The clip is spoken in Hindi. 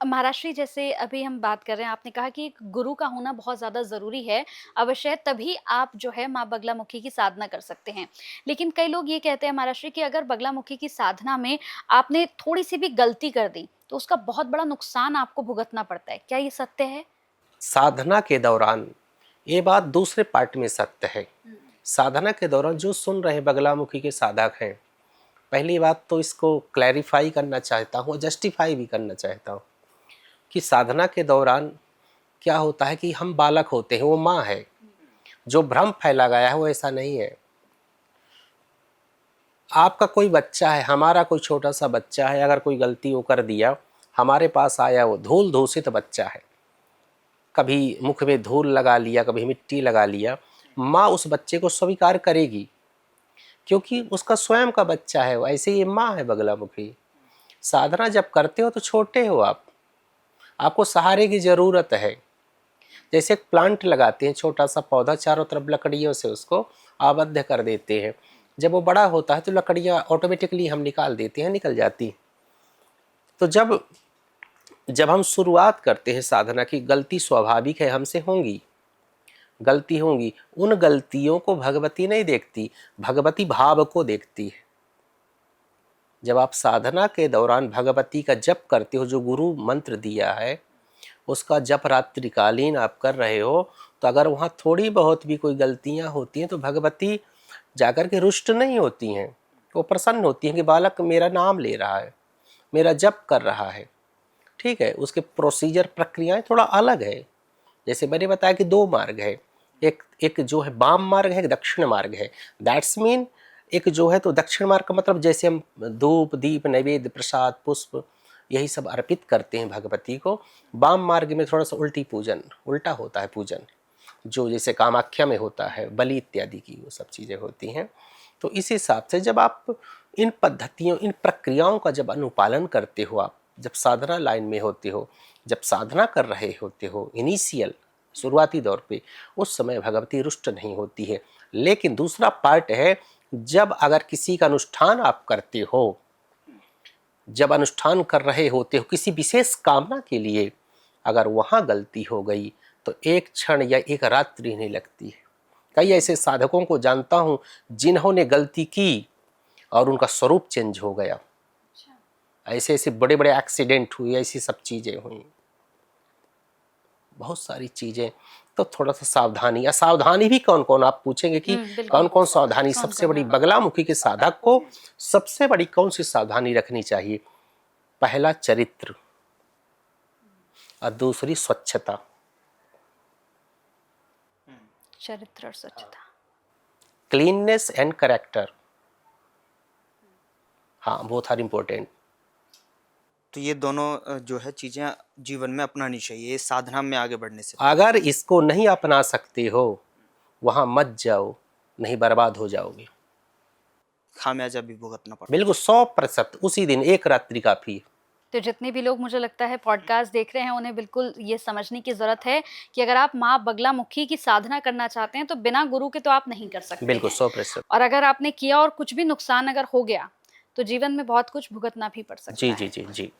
महाराष्ट्री जैसे अभी हम बात कर रहे हैं, आपने कहा कि एक गुरु का होना बहुत ज़्यादा ज़रूरी है, अवश्य तभी आप जो है माँ बगलामुखी की साधना कर सकते हैं। लेकिन कई लोग ये कहते हैं महाराष्ट्री कि अगर बगलामुखी की साधना में आपने थोड़ी-सी भी गलती कर दी, तो उसका बहुत बड़ा नुकसान आपको भुगतना पड़ता है। क्या ये सत्य है? साधना के दौरान ये बात दूसरे पार्ट में सत्य है। साधना के दौरान जो सुन रहे बगलामुखी के साधक हैं, पहली बात तो इसको क्लैरिफाई करना चाहता हूँ, जस्टिफाई भी करना चाहता हूँ कि साधना के दौरान क्या होता है कि हम बालक होते हैं, वो माँ है। जो भ्रम फैला गया है वो ऐसा नहीं है। आपका कोई बच्चा है, हमारा कोई छोटा सा बच्चा है, अगर कोई गलती वो कर दिया, हमारे पास आया, वो धूल दूषित बच्चा है, कभी मुख में धूल लगा लिया, कभी मिट्टी लगा लिया, माँ उस बच्चे को स्वीकार करेगी क्योंकि उसका स्वयं का बच्चा है। ऐसे ये माँ है बगलामुखी। साधना जब करते हो तो छोटे हो आप, आपको सहारे की ज़रूरत है। जैसे एक प्लांट लगाते हैं, छोटा सा पौधा, चारों तरफ लकड़ियों से उसको आबद्ध कर देते हैं। जब वो बड़ा होता है तो लकड़ियाँ ऑटोमेटिकली हम निकाल देते हैं, निकल जाती। तो जब जब हम शुरुआत करते हैं साधना की, गलती स्वाभाविक है, हमसे होंगी, गलती होंगी। उन गलतियों को भगवती नहीं देखती, भगवती भाव को देखती है। जब आप साधना के दौरान भगवती का जप करते हो, जो गुरु मंत्र दिया है उसका जप रात्रिकालीन आप कर रहे हो, तो अगर वहाँ थोड़ी बहुत भी कोई गलतियाँ होती हैं तो भगवती जाकर के रुष्ट नहीं होती हैं, वो प्रसन्न होती हैं कि बालक मेरा नाम ले रहा है, मेरा जप कर रहा है। ठीक है, उसके प्रोसीजर प्रक्रियाएं थोड़ा अलग है। जैसे मैंने बताया कि दो मार्ग है, एक एक जो है वाम मार्ग है, एक दक्षिण मार्ग है। दैट्स मीन एक जो है तो दक्षिण मार्ग का मतलब जैसे हम धूप दीप नैवेद्य प्रसाद पुष्प यही सब अर्पित करते हैं भगवती को। वाम मार्ग में थोड़ा सा उल्टी पूजन, उल्टा होता है पूजन, जो जैसे कामाख्या में होता है, बलि इत्यादि की वो सब चीज़ें होती हैं। तो इस हिसाब से जब आप इन पद्धतियों, इन प्रक्रियाओं का जब अनुपालन करते हो, आप जब साधना लाइन में होते हो, जब साधना कर रहे होते हो इनिशियल शुरुआती दौर पे, उस समय भगवती रुष्ट नहीं होती है। लेकिन दूसरा पार्ट है, जब अगर किसी का अनुष्ठान आप करते हो, जब अनुष्ठान कर रहे होते हो किसी विशेष कामना के लिए, अगर वहाँ गलती हो गई तो एक क्षण या एक रात्रि नहीं लगती है। कई ऐसे साधकों को जानता हूँ जिन्होंने गलती की और उनका स्वरूप चेंज हो गया। ऐसे ऐसे बड़े बड़े एक्सीडेंट हुए, ऐसी सब चीज़ें हुई, बहुत सारी चीज़ें। तो थोड़ा सा सावधानी, असावधानी भी कौन कौन, आप पूछेंगे कि कौन कौन सावधानी। सबसे बड़ी बगलामुखी के साधक को सबसे बड़ी कौन सी सावधानी रखनी चाहिए? पहला चरित्र और दूसरी स्वच्छता। चरित्र और स्वच्छता, क्लीननेस एंड करेक्टर, हाँ, बोथ आर इम्पोर्टेंट। तो ये दोनों जो है चीज़ें जीवन में अपनानी चाहिए साधना में आगे बढ़ने से। अगर इसको नहीं अपना सकते हो, वहाँ मत जाओ, नहीं बर्बाद हो जाओगे। खामियाजा भी भुगतना पड़ता। बिल्कुल 100%, उसी दिन एक रात्रि काफी। तो जितने भी लोग मुझे लगता है पॉडकास्ट देख रहे हैं, उन्हें बिल्कुल ये समझने की ज़रूरत है कि अगर आप माँ बगलामुखी की साधना करना चाहते हैं, तो बिना गुरु के तो आप नहीं कर सकते बिल्कुल हैं। 100%। और अगर आपने किया और कुछ भी नुकसान अगर हो गया, तो जीवन में बहुत कुछ भुगतना भी पड़ सकता जी है। जी जी जी।